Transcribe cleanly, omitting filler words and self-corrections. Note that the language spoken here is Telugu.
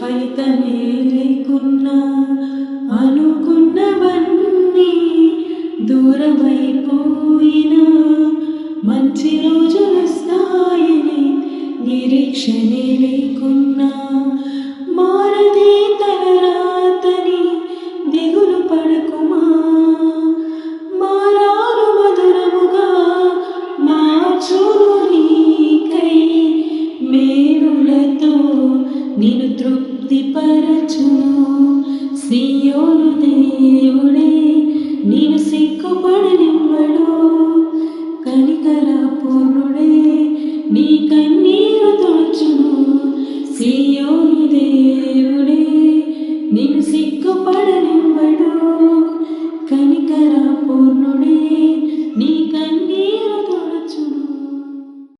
ఫలితమే లేకున్నా అనుకున్నవన్నీ దూరమైపోయినా మంచి రోజులు వస్తాయని నిరీక్షనే లేకున్నా మారదే తలరాతని దిగులు పడకుమా మారారు మధురముగా మార్చును నీకై మేలులతో నిన్ను తృప్తిపరచును సియోను దేవుడే నిన్ను సిగ్గుపడనివ్వడు కనికర పూర్ణుడే నీ కన్ను